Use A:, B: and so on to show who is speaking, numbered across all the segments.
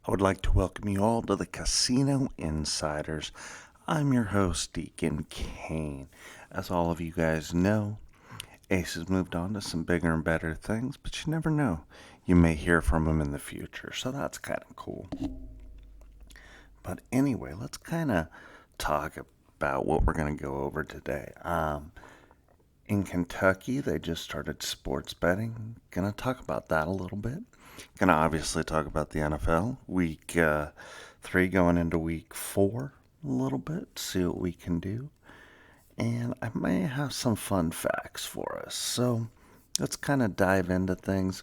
A: I would like to welcome you all to the Casino Insiders. I'm your host, Deacon Kane. As all of you guys know, Ace has moved on to some bigger and better things, but you never know. You may hear from him in the future, so that's kind of cool. But anyway, let's kind of talk about what we're going to go over today. In Kentucky, they just started sports betting. Gonna talk about that a little bit. Gonna obviously talk about the NFL. Week 3 going into week 4 a little bit. See what we can do. And I may have some fun facts for us. So let's kind of dive into things.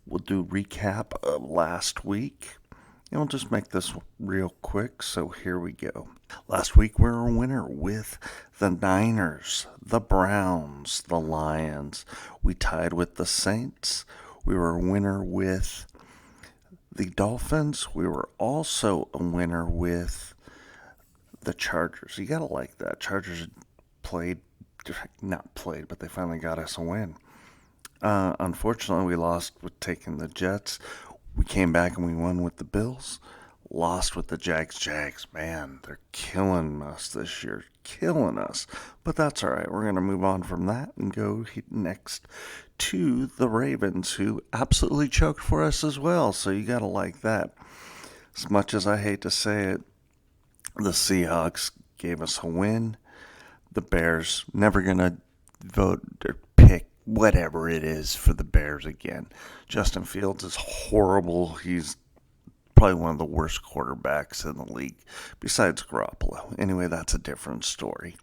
A: We'll do recap of last week. And we'll just make this real quick. So here we go. Last week we were a winner with the Niners, the Browns, the Lions. We tied with the Saints. We were a winner with the Dolphins. We were also a winner with the Chargers. You gotta like that. Chargers not played, but they finally got us a win. Unfortunately, we lost with taking the Jets. We came back and we won with the Bills. Lost with the Jags. Jags, man, they're killing us this year. Killing us. But that's all right. We're going to move on from that and go next to the Ravens, who absolutely choked for us as well. So you got to like that. As much as I hate to say it, the Seahawks gave us a win. The Bears, never going to vote or pick whatever it is for the Bears again. Justin Fields is horrible. He's probably one of the worst quarterbacks in the league, besides Garoppolo. Anyway, that's a different story.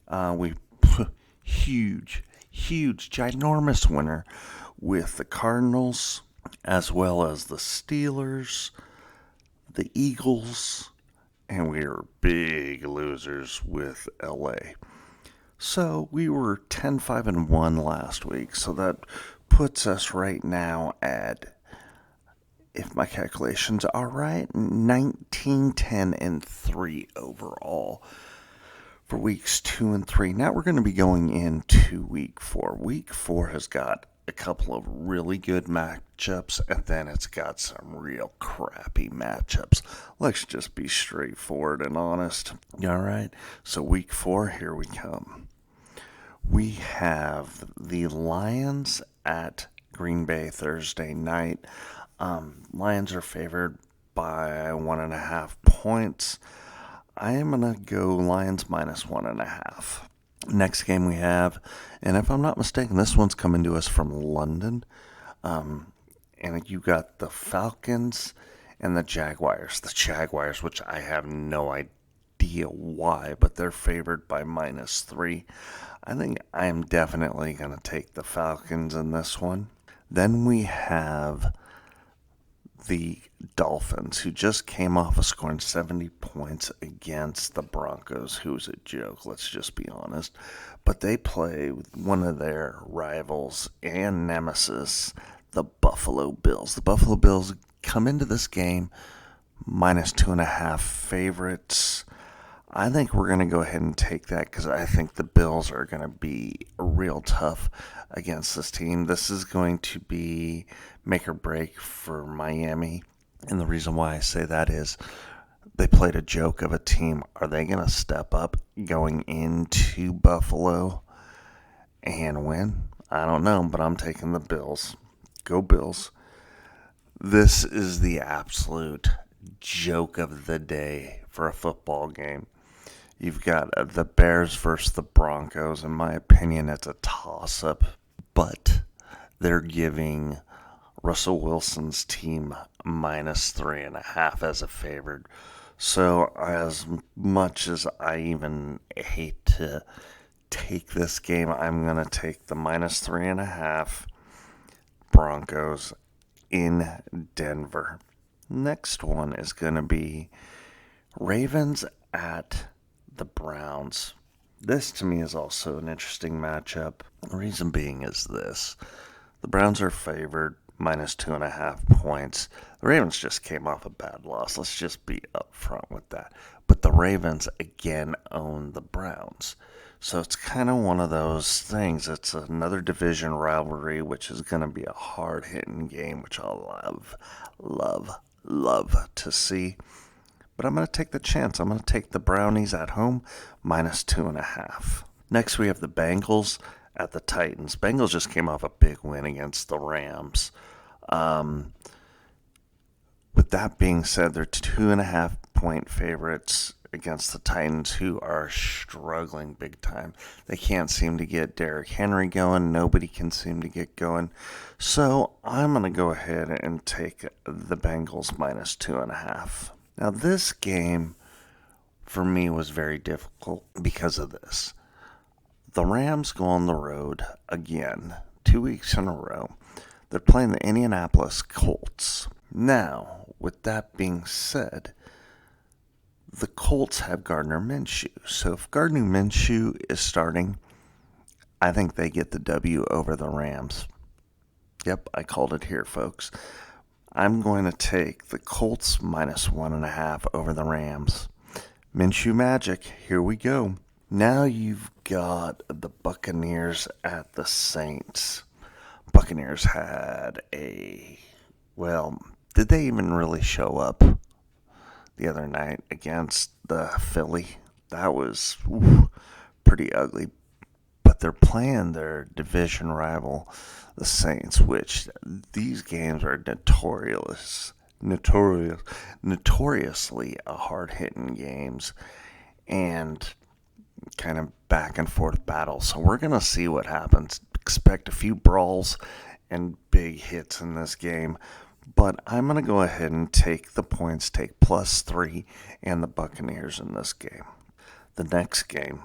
A: We huge, ginormous winner with the Cardinals, as well as the Steelers, the Eagles, and we were big losers with LA. So we were 10-5-1 last week, so that puts us right now at, if my calculations are right, 19-10-3 overall for weeks 2 and 3. Now we're going to be going into week 4. Week 4 has got a couple of really good matchups, and then it's got some real crappy matchups. Let's just be straightforward and honest. All right, so week 4, here we come. We have the Lions at Green Bay Thursday night. Lions are favored by 1.5 points. I am going to go Lions minus 1.5. Next game we have, and if I'm not mistaken, this one's coming to us from London. And you got the Falcons and the Jaguars. The Jaguars, which I have no idea why, but they're favored by -3. I think I am definitely going to take the Falcons in this one. Then we have the Dolphins, who just came off of scoring 70 points against the Broncos, who's a joke, let's just be honest. But they play with one of their rivals and nemesis, the Buffalo Bills. The Buffalo Bills come into this game -2.5 favorites. I think we're going to go ahead and take that because I think the Bills are going to be real tough against this team. This is going to be make or break for Miami. And the reason why I say that is they played a joke of a team. Are they going to step up going into Buffalo and win? I don't know, but I'm taking the Bills. Go Bills. This is the absolute joke of the day for a football game. You've got the Bears versus the Broncos. In my opinion, it's a toss-up, but they're giving Russell Wilson's team -3.5 as a favorite. So as much as I even hate to take this game, I'm going to take the -3.5 Broncos in Denver. Next one is going to be Ravens at the Browns. This to me is also an interesting matchup. The reason being is this. The Browns are favored -2.5 points. The Ravens just came off a bad loss. Let's just be upfront with that. But the Ravens again own the Browns. So it's kind of one of those things. It's another division rivalry, which is going to be a hard-hitting game, which I love, love, love to see. But I'm going to take the chance. I'm going to take the Brownies at home, -2.5. Next, we have the Bengals at the Titans. Bengals just came off a big win against the Rams. With that being said, they're 2.5-point favorites against the Titans, who are struggling big time. They can't seem to get Derrick Henry going. Nobody can seem to get going. So I'm going to go ahead and take the Bengals -2.5. Now, this game for me was very difficult because of this. The Rams go on the road again, 2 weeks in a row. They're playing the Indianapolis Colts. Now, with that being said, the Colts have Gardner Minshew. So if Gardner Minshew is starting, I think they get the W over the Rams. Yep, I called it here, folks. I'm going to take the Colts -1.5 over the Rams. Minshew magic, here we go. Now you've got the Buccaneers at the Saints. Buccaneers had did they even really show up the other night against the Philly? That was pretty ugly. But they're playing their division rival, the Saints, which these games are notoriously hard-hitting games and kind of back and forth battles. So we're going to see what happens. Expect a few brawls and big hits in this game. But I'm going to go ahead and take the points, take +3 and the Buccaneers in this game. The next game,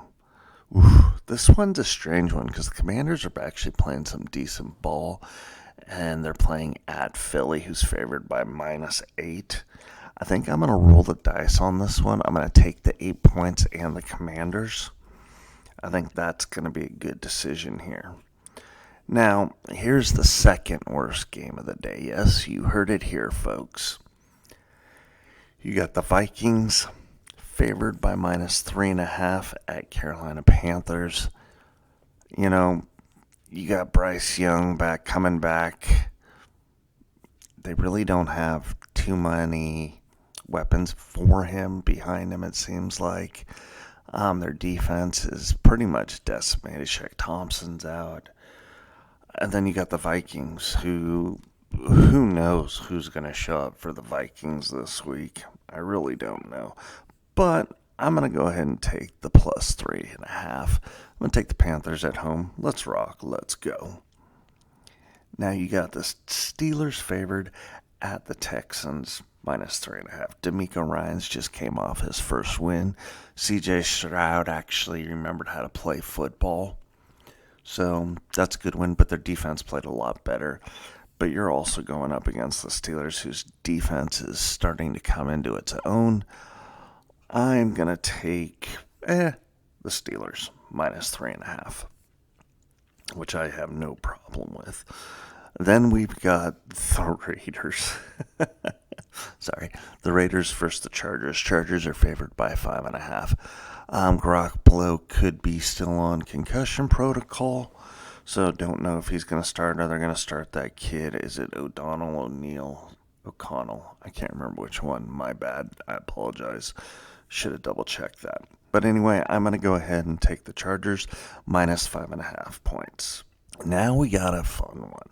A: this one's a strange one because the Commanders are actually playing some decent ball, and they're playing at Philly, who's favored by -8. I think I'm going to roll the dice on this one. I'm going to take the 8 points and the Commanders. I think that's going to be a good decision here. Now, here's the second worst game of the day. Yes, you heard it here, folks. You got the Vikings favored by -3.5 at Carolina Panthers. You know, you got Bryce Young coming back. They really don't have too many weapons for him behind him, it seems like. Their defense is pretty much decimated. Shaq Thompson's out. And then you got the Vikings, who knows who's going to show up for the Vikings this week. I really don't know. But I'm going to go ahead and take the +3.5. I'm going to take the Panthers at home. Let's rock. Let's go. Now you got the Steelers favored at the Texans, -3.5. DeMeco Ryans just came off his first win. CJ Stroud actually remembered how to play football. So that's a good win, but their defense played a lot better. But you're also going up against the Steelers, whose defense is starting to come into its own. I'm going to take the Steelers, -3.5, which I have no problem with. Then we've got the Raiders. Sorry, the Raiders versus the Chargers. Chargers are favored by 5.5. Garoppolo could be still on concussion protocol, so don't know if he's going to start or they're going to start that kid. Is it O'Connell? I can't remember which one. My bad. I apologize. Should have double-checked that. But anyway, I'm going to go ahead and take the Chargers, -5.5 points. Now we got a fun one.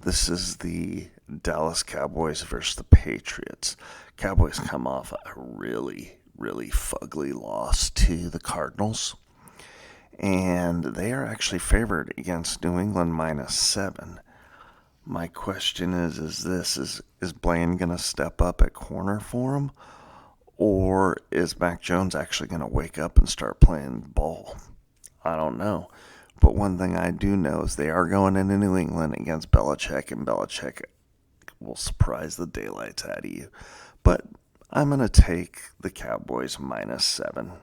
A: This is the Dallas Cowboys versus the Patriots. Cowboys come off a really fugly loss to the Cardinals, and they are actually favored against New England -7. My question is Blaine going to step up at corner for him, or is Mac Jones actually going to wake up and start playing ball? I don't know. But one thing I do know is they are going into New England against Belichick, and Belichick will surprise the daylights out of you. But I'm going to take the Cowboys -7.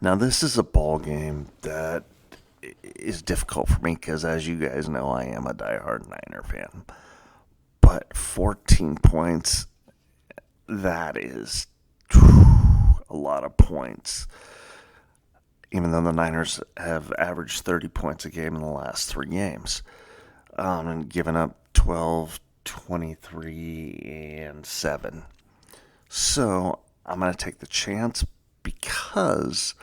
A: Now, this is a ball game that is difficult for me because, as you guys know, I am a diehard Niner fan. But 14 points, that is a lot of points. Even though the Niners have averaged 30 points a game in the last 3 games, and given up 12 23-7. So I'm going to take the chance because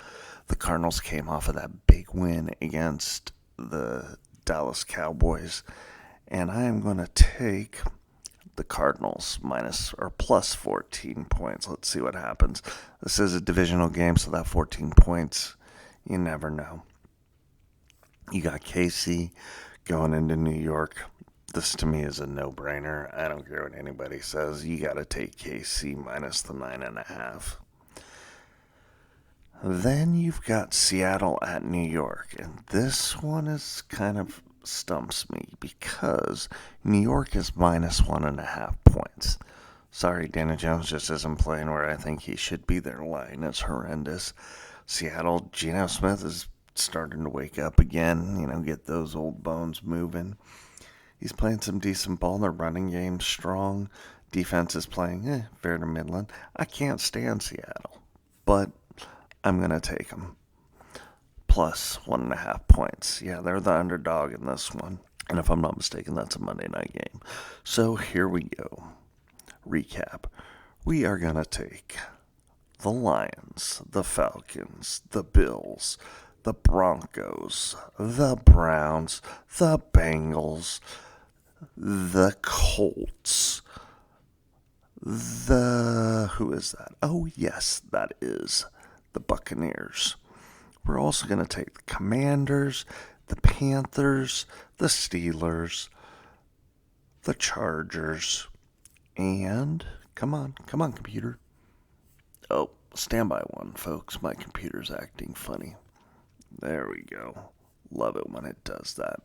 A: the Cardinals came off of that big win against the Dallas Cowboys. And I am going to take the Cardinals minus or plus 14 points. Let's see what happens. This is a divisional game, so that 14 points, you never know. You got KC going into New York. This to me is a no-brainer. I don't care what anybody says. You got to take KC minus the 9.5. Then you've got Seattle at New York, and this one is kind of stumps me because New York is minus 1.5 points. Sorry, Daniel Jones just isn't playing where I think he should be. Their line is horrendous. Seattle, Geno Smith is starting to wake up again, get those old bones moving. He's playing some decent ball. Their running game's strong. Defense is playing fair to Midland. I can't stand Seattle, but I'm going to take them. Plus 1.5 points. Yeah, they're the underdog in this one. And if I'm not mistaken, that's a Monday night game. So here we go. Recap. We are going to take the Lions, the Falcons, the Bills, the Broncos, the Browns, the Bengals, the Colts, who is that? Oh, yes, that is the Buccaneers. We're also going to take the Commanders, the Panthers, the Steelers, the Chargers, and come on, computer. Oh, stand by one, folks. My computer's acting funny. There we go. Love it when it does that.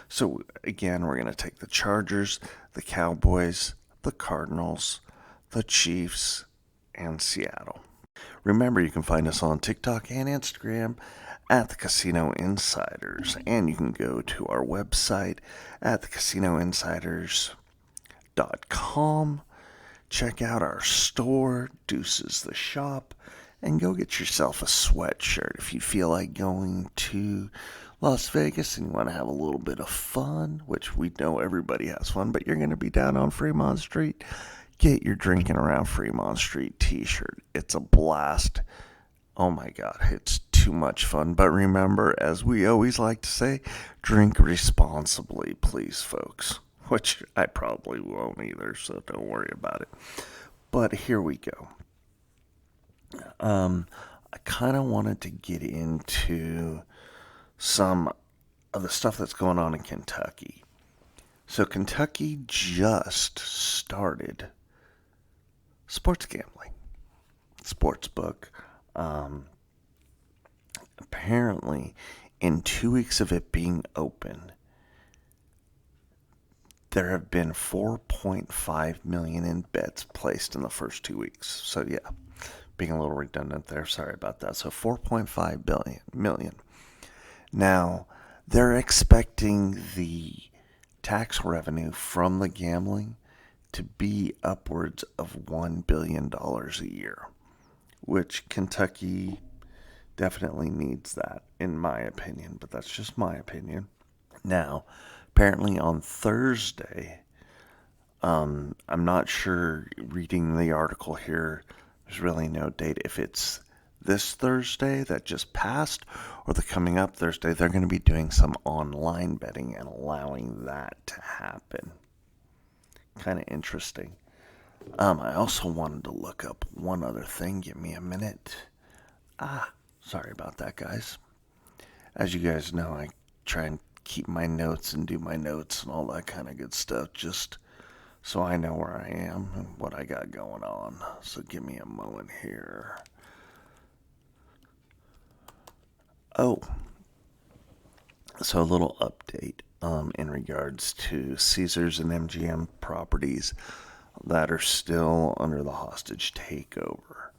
A: So, again, we're going to take the Chargers, the Cowboys, the Cardinals, the Chiefs, and Seattle. Remember, you can find us on TikTok and Instagram at the Casino Insiders, and you can go to our website at thecasinoinsiders.com. Check out our store, Deuces the Shop, and go get yourself a sweatshirt if you feel like going to Las Vegas and you want to have a little bit of fun, which we know everybody has fun, but you're going to be down on Fremont Street. Get your Drinking Around Fremont Street t-shirt. It's a blast. Oh my God, it's too much fun. But remember, as we always like to say, drink responsibly, please, folks. Which I probably won't either, so don't worry about it. But here we go. I kind of wanted to get into some of the stuff that's going on in Kentucky. So Kentucky just started sports gambling, sportsbook. Apparently, in 2 weeks of it being open, there have been 4.5 million in bets placed in the first 2 weeks. So yeah, being a little redundant there. Sorry about that. So 4.5 million. Now, they're expecting the tax revenue from the gambling to be upwards of $1 billion a year, which Kentucky definitely needs that, in my opinion, but that's just my opinion. Now, apparently on Thursday, I'm not sure, reading the article here, there's really no date. If it's this Thursday that just passed or the coming up Thursday, they're going to be doing some online betting and allowing that to happen. Kind of interesting. I also wanted to look up one other thing. Give me a minute. Sorry about that, guys. As you guys know, I try and keep my notes and do my notes and all that kind of good stuff, just so I know where I am and what I got going on. So give me a moment here. Oh, so a little update in regards to Caesars and MGM properties that are still under the hostage takeover.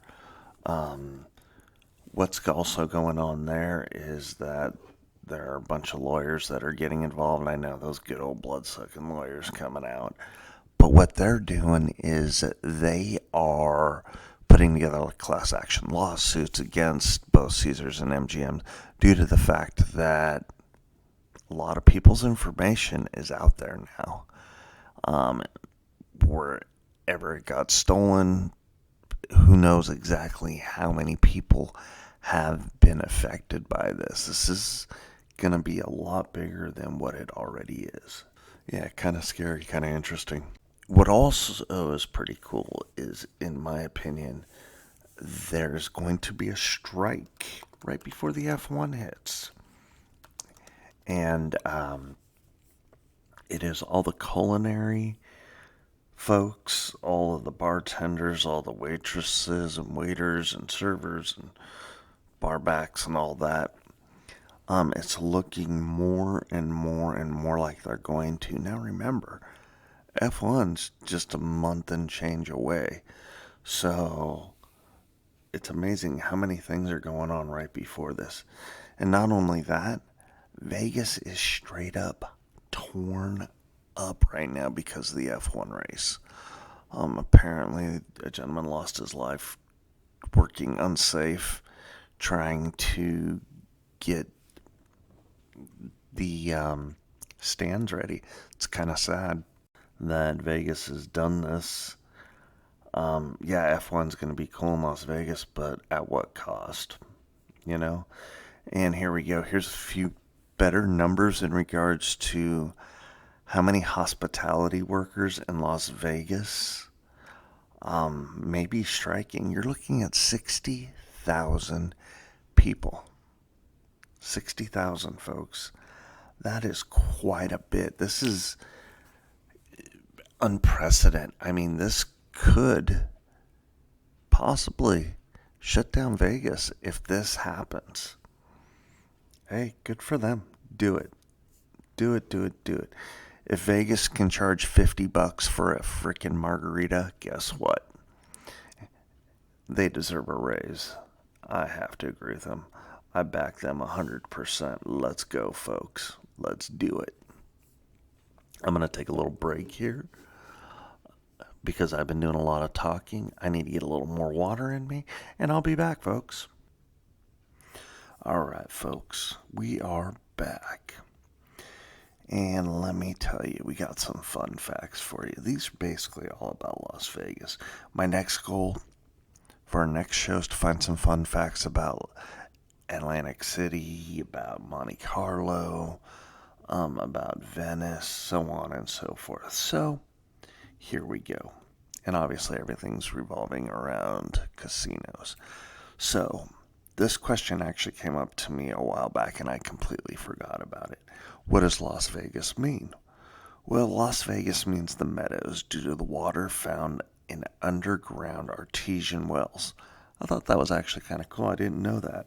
A: What's also going on there is that there are a bunch of lawyers that are getting involved. I know those good old blood-sucking lawyers coming out. But what they're doing is they are putting together class action lawsuits against both Caesars and MGM due to the fact that a lot of people's information is out there now. Um, wherever it got stolen, who knows exactly how many people have been affected by this. This is going to be a lot bigger than what it already is. Yeah, kind of scary, kind of interesting. What also is pretty cool is, in my opinion, there's going to be a strike right before the F1 hits. And it is all the culinary folks, all of the bartenders, all the waitresses and waiters and servers and barbacks and all that. It's looking more and more and more like they're going to. Now remember, F1's just a month and change away. So it's amazing how many things are going on right before this. And not only that, Vegas is straight up torn up right now because of the F1 race. Apparently, a gentleman lost his life working unsafe, trying to get the stands ready. It's kind of sad that Vegas has done this. Yeah, F1's going to be cool in Las Vegas, but at what cost? You know? And here we go. Here's a few better numbers in regards to how many hospitality workers in Las Vegas may be striking. You're looking at 60,000 people. 60,000, folks. That is quite a bit. This is unprecedented. I mean, this could possibly shut down Vegas if this happens. Hey, good for them. Do it. Do it, do it, do it. If Vegas can charge $50 for a freaking margarita, guess what? They deserve a raise. I have to agree with them. I back them 100%. Let's go, folks. Let's do it. I'm going to take a little break here because I've been doing a lot of talking. I need to get a little more water in me, and I'll be back, folks. All right, folks, we are back. And let me tell you, we got some fun facts for you. These are basically all about Las Vegas. My next goal for our next show is to find some fun facts about Atlantic City, about Monte Carlo, about Venice, so on and so forth. So, here we go. And obviously everything's revolving around casinos. So, this question actually came up to me a while back and I completely forgot about it. What does Las Vegas mean? Well, Las Vegas means the meadows due to the water found in underground artesian wells. I thought that was actually kind of cool. I didn't know that.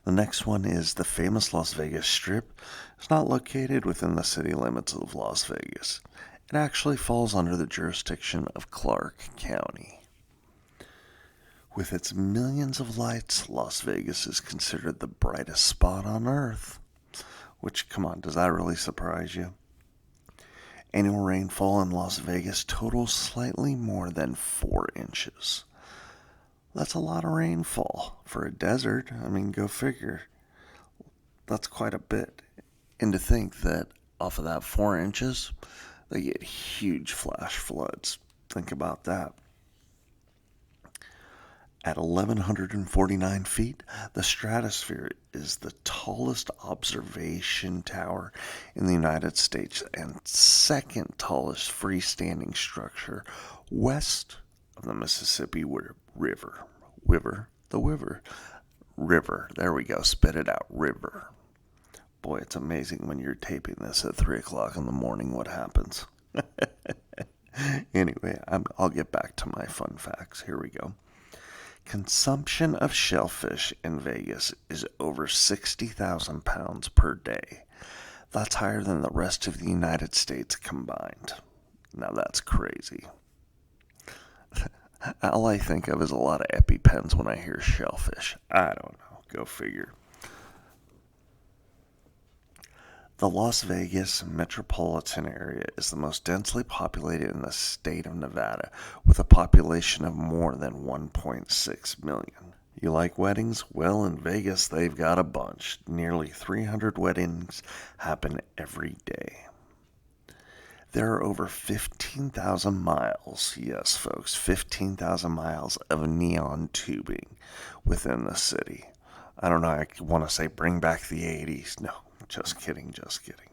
A: The next one is the famous Las Vegas Strip. It's not located within the city limits of Las Vegas. It actually falls under the jurisdiction of Clark County. With its millions of lights, Las Vegas is considered the brightest spot on Earth. Which, come on, does that really surprise you? Annual rainfall in Las Vegas totals slightly more than 4 inches. That's a lot of rainfall for a desert. I mean, go figure. That's quite a bit. And to think that off of that 4 inches, they get huge flash floods. Think about that. At 1,149 feet, the Stratosphere is the tallest observation tower in the United States and second tallest freestanding structure west of the Mississippi River. River. There we go. Spit it out. River. Boy, it's amazing when you're taping this at 3 o'clock in the morning what happens. Anyway, I'll get back to my fun facts. Here we go. Consumption of shellfish in Vegas is over 60,000 pounds per day. That's higher than the rest of the United States combined. Now that's crazy. All I think of is a lot of EpiPens when I hear shellfish. I don't know. Go figure. The Las Vegas metropolitan area is the most densely populated in the state of Nevada, with a population of more than 1.6 million. You like weddings? Well, in Vegas, they've got a bunch. Nearly 300 weddings happen every day. There are over 15,000 miles, yes, folks, 15,000 miles of neon tubing within the city. I don't know, I want to say bring back the 80s. No, just kidding, just kidding.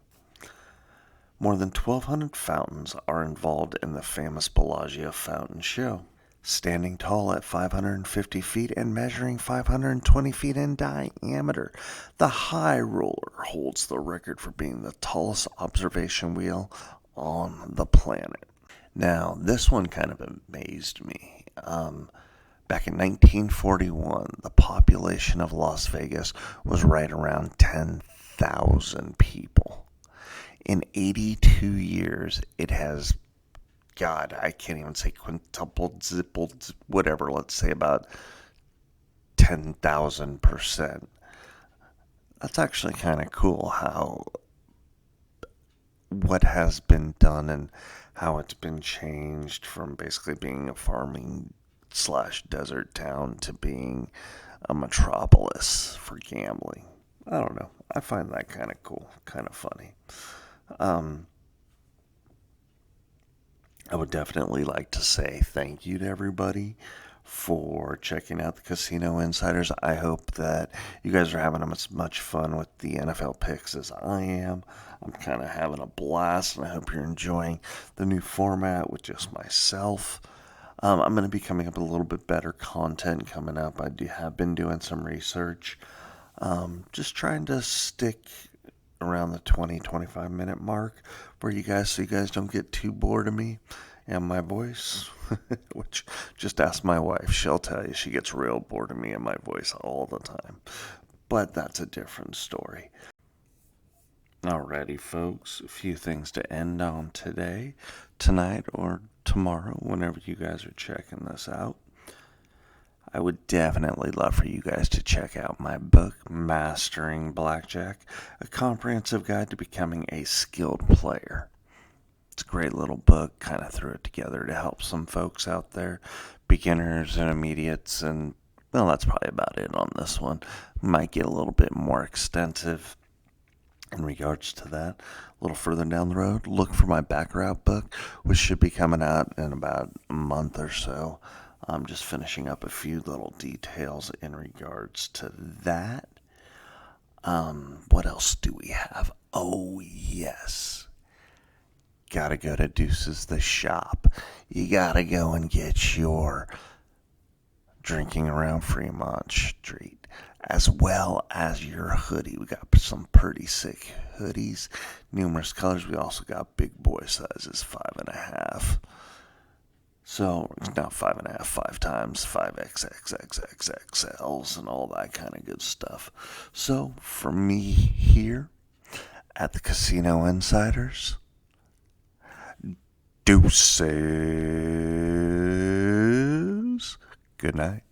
A: More than 1,200 fountains are involved in the famous Bellagio Fountain Show. Standing tall at 550 feet and measuring 520 feet in diameter, the High Roller holds the record for being the tallest observation wheel on the planet. Now, this one kind of amazed me. Back in 1941, the population of Las Vegas was right around 10,000 people. In 82 years, it has, God, I can't even say quintupled, zippled, whatever, let's say about 10,000%. That's actually kind of cool how what has been done and how it's been changed from basically being a farming slash desert town to being a metropolis for gambling. I don't know. I find that kind of cool, kind of funny. I would definitely like to say thank you to everybody for checking out the Casino Insiders. I hope that you guys are having as much fun with the NFL picks as I am. I'm kind of having a blast, and I hope you're enjoying the new format with just myself. I'm going to be coming up with a little bit better content coming up. I have been doing some research. Just trying to stick around the 20-25 minute mark for you guys so you guys don't get too bored of me and my voice. Which, just ask my wife. She'll tell you she gets real bored of me and my voice all the time. But that's a different story. Alrighty, folks. A few things to end on today, tonight, or tomorrow, whenever you guys are checking this out. I would definitely love for you guys to check out my book, Mastering Blackjack, a comprehensive guide to becoming a skilled player. It's a great little book, kind of threw it together to help some folks out there, beginners, intermediates, and, well, that's probably about it on this one. Might get a little bit more extensive in regards to that. A little further down the road, look for my back route book, which should be coming out in about a month or so. I'm just finishing up a few little details in regards to that. What else do we have? Oh, yes. Gotta go to Deuce's the shop. You gotta go and get your Drinking Around Fremont Street, as well as your hoodie. We got some pretty sick hoodies, numerous colors. We also got big boy sizes, 5.5. So it's now 5.5, 5 times, 5XXXXXLs, and all that kind of good stuff. So for me here at the Casino Insiders, deuces. Good night.